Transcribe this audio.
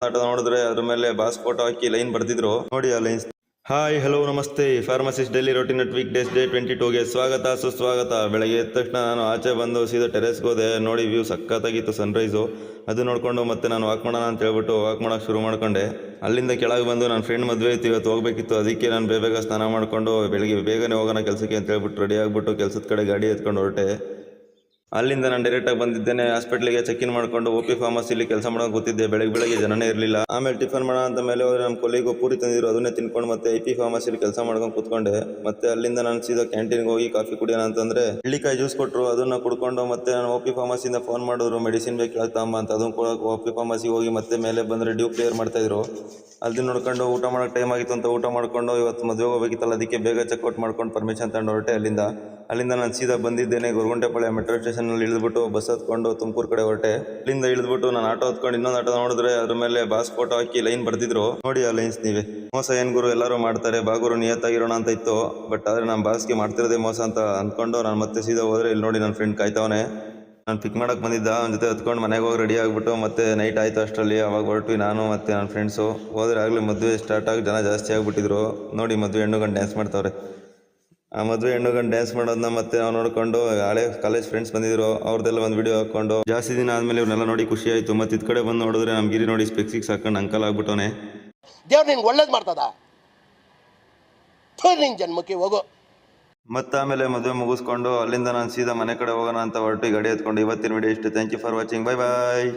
ಆಟ ನೋಡಿದ್ರೆ ಅದ್ರ ಮೇಲೆ ಬಾಸ್ ಫೋಟೋ ಹಾಕಿ ಲೈನ್ ಬರ್ದಿದ್ರು ನೋಡಿ ಆ ಲೈನ್ಸ್. ಹಾಯ್ ಹಲೋ ನಮಸ್ತೆ, pharmacist daily routine at weekdays day 22ಗೆ ಸ್ವಾಗತ ಸುಸ್ವಾಗತ. ಬೆಳಗ್ಗೆ ಎದ್ದ ತಕ್ಷಣ ನಾನು ಆಚೆ ಬಂದು ಸೀದಾ ಟೆರೆಸ್ಗೆ ಹೋದೆ. ನೋಡಿ ವ್ಯೂ ಸಖತ್ತಾಗಿತ್ತು ಸನ್ರೈಸು. ಅದು ನೋಡಿಕೊಂಡು ಮತ್ತೆ ನಾನು ವಾಕ್ ಮಾಡೋಣ ಅಂತ ಹೇಳ್ಬಿಟ್ಟು ವಾಕ್ ಮಾಡೋಕ್ಕೆ ಶುರು ಮಾಡ್ಕೊಂಡೆ. ಅಲ್ಲಿಂದ ಕೆಳಗೆ ಬಂದು ನನ್ನ ಫ್ರೆಂಡ್ ಮದುವೆ ಇತ್ತು, ಇವತ್ತು ಹೋಗಬೇಕಿತ್ತು. ಅದಕ್ಕೆ ನಾನು ಬೇಗ ಸ್ನಾನ ಮಾಡಿಕೊಂಡು ಬೆಳಿಗ್ಗೆ ಬೇಗನೆ ಹೋಗೋಣ ಕೆಲಸಕ್ಕೆ ಅಂತ ಹೇಳ್ಬಿಟ್ಟು ರೆಡಿ ಆಗಿಬಿಟ್ಟು ಕೆಲಸದ ಕಡೆ ಗಾಡಿ ಎತ್ಕೊಂಡು ಹೊರಟೆ. ಅಲ್ಲಿಂದ ನಾನು ಡೈರೆಕ್ಟಾಗಿ ಬಂದಿದ್ದೇನೆ ಹಾಸ್ಪಿಟ್ಲಿಗೆ. ಚೆಕ್ ಇನ್ ಮಾಡಿಕೊಂಡು OP ಫಾರ್ಮಸಿಲಿ ಕೆಲಸ ಮಾಡೋಕೆ ಗೊತ್ತಿದ್ದೆ. ಬೆಳಗ್ಗೆ ಜನನೇ ಇರಲಿಲ್ಲ. ಆಮೇಲೆ ಟಿಫನ್ ಮಾಡೋಣ ಅಂತ ಮೇಲೆ ಹೋದ್ರೆ ನಮ್ಮ ಕೊಲ್ಲಿಗೂ ಪೂರಿ ತಂದಿದ್ರು, ಅದನ್ನೇ ತಿನ್ಕೊಂಡು ಮತ್ತೆ IP ಫಾರ್ಮಸಿಲಿ ಕೆಲಸ ಮಾಡ್ಕೊಂಡು ಕೂತ್ಕೊಂಡೆ. ಮತ್ತೆ ಅಲ್ಲಿಂದ ನಾನು ಸೀದಾ ಕ್ಯಾಂಟೀನ್ಗೆ ಹೋಗಿ ಕಾಫಿ ಕುಡಿಯೋಣ ಅಂತಂದ್ರೆ ಹಳ್ಳಿಕಾಯಿ ಜ್ಯೂಸ್ ಕೊಟ್ಟರು, ಅದನ್ನ ಕುಡ್ಕೊಂಡು ಮತ್ತೆ ನಾನು OP ಫಾರ್ಮಸಿಯಿಂದ ಫೋನ್ ಮಾಡಿದ್ರು ಮೆಡಿಸಿನ್ ಬೇಕಾಗ್ತಮ್ಮ ಅಂತ. ಅದನ್ನು ಕೂಡ OP ಫಾರ್ಮಸಿಗೆ ಹೋಗಿ ಮತ್ತೆ ಮೇಲೆ ಬಂದರೆ ಡ್ಯೂ ಕ್ಲಿಯರ್ ಮಾಡ್ತಾಯಿದ್ರು. ಅಲ್ಲಿ ನೋಡ್ಕೊಂಡು ಊಟ ಮಾಡೋಕೆ ಟೈಮ್ ಆಗಿತ್ತು ಅಂತ ಊಟ ಮಾಡ್ಕೊಂಡು ಇವತ್ತು ಮದುವೆ ಹೋಗಬೇಕಿತ್ತಲ್ಲ, ಅದಕ್ಕೆ ಬೇಗ ಚೆಕ್ಔಟ್ ಮಾಡ್ಕೊಂಡು ಪರ್ಮಿಷನ್ ತಗೊಂಡು ಹೊರಟೆ. ಅಲ್ಲಿಂದ ನಾನು ಸೀದಾ ಬಂದಿದ್ದೇನೆ ಗೊರಗುಂಟೆಪಾಳ್ಯ ಮೆಟ್ರೋ ಸ್ಟೇಷನಲ್ಲಿ ಇಳಿದ್ಬಿಟ್ಟು ಬಸ್ ಹತ್ಕೊಂಡು ತುಮಕೂರು ಕಡೆ ಹೊರಟೆ. ಅಲ್ಲಿಂದ ಇಳಿದ್ಬಿಟ್ಟು ನಾನು ಆಟೋ ಹತ್ಕೊಂಡು ಇನ್ನೊಂದು ಆಟೋ ನೋಡಿದ್ರೆ ಅದ್ರ ಮೇಲೆ ಬಾಸ್ ಫೋಟೋ ಹಾಕಿ ಲೈನ್ ಬರ್ದಿದ್ರು ನೋಡಿ ಆ ಲೈನ್ಸ್ ನೀವೇ. ಮೋಸ ಏನ್ ಗುರು, ಎಲ್ಲರೂ ಮಾಡ್ತಾರೆ, ಬಾಗುರು ನಿಯತ್ತಾಗಿರೋಣ ಅಂತ ಇತ್ತು. ಬಟ್ ಆದರೆ ನಮ್ಮ ಬಾಸ್ಗೆ ಮಾಡ್ತಿರೋದೇ ಮೋಸ ಅಂತ ಅಂದ್ಕೊಂಡು ನಾನು ಮತ್ತೆ ಸೀದಾ ಹೋದ್ರೆ ಇಲ್ಲಿ ನೋಡಿ ನನ್ನ ಫ್ರೆಂಡ್ ಕಾಯ್ತಾವನೆ. ನಾನು ಪಿಕ್ ಮಾಡಕ್ಕೆ ಬಂದಿದ್ದ, ಅವನ ಜೊತೆ ಹತ್ಕೊಂಡು ಮನೆಗೆ ಹೋಗಿ ರೆಡಿ ಆಗಿಬಿಟ್ಟು ಮತ್ತೆ ನೈಟ್ ಆಯಿತು ಅಷ್ಟರಲ್ಲಿ. ಅವಾಗ ಹೊರಟ್ವಿ ನಾನು ಮತ್ತು ನನ್ನ ಫ್ರೆಂಡ್ಸು. ಹೋದ್ರೆ ಆಗಲಿ ಮದುವೆ ಸ್ಟಾರ್ಟ್ ಆಗಿ ಜನ ಜಾಸ್ತಿ ಆಗಿಬಿಟ್ಟಿದ್ರು ನೋಡಿ. ಮದುವೆ ಹೆಣ್ಣು ಗಂಡು ಡ್ಯಾನ್ಸ್ ಮಾಡ್ತಾವ್ರೆ. ಆ ಮದುವೆ ಹೆಣ್ಣು ಗಂಡು ಡ್ಯಾನ್ಸ್ ಮಾಡೋದನ್ನ ಮತ್ತೆ ನಾವು ನೋಡ್ಕೊಂಡು ಹಳೆ ಕಾಲೇಜ್ ಫ್ರೆಂಡ್ಸ್ ಬಂದಿದ್ರು, ಅವ್ರದ್ದೆಲ್ಲ ಒಂದು ವಿಡಿಯೋ ಹಾಕೊಂಡು ಜಾಸ್ತಿ ದಿನ ಆದಮೇಲೆ ಇವ್ರನ್ನೆಲ್ಲ ನೋಡಿ ಖುಷಿ ಆಯಿತು. ಮತ್ತು ಇದು ಕಡೆ ಬಂದು ನೋಡಿದ್ರೆ ನಮ್ಮ ಗಿರಿ ನೋಡಿ ಸ್ಪೆಕ್ಸಿಕ್ಸ್ ಹಾಕೊಂಡು ಅಂಕಲ್ ಆಗ್ಬಿಟ್ಟವನೆ. ದೇವ್ರು ನಿನ್ಗೆ ಒಳ್ಳೇದು ಮಾಡ್ತದ, ನಿನ್ ಜನ್ಮಕ್ಕೆ ಹೋಗು. ಮತ್ತೆ ಆಮೇಲೆ ಮದುವೆ ಮುಗಿಸ್ಕೊಂಡು ಅಲ್ಲಿಂದ ನಾನು ಸೀದಾ ಮನೆ ಕಡೆ ಹೋಗೋಣ ಅಂತ ಹೊರಟು ಗಾಡಿ ಎತ್ಕೊಂಡು. ಇವತ್ತಿನ ವಿಡಿಯೋ ಇಷ್ಟು. Thank you for watching. Bye bye.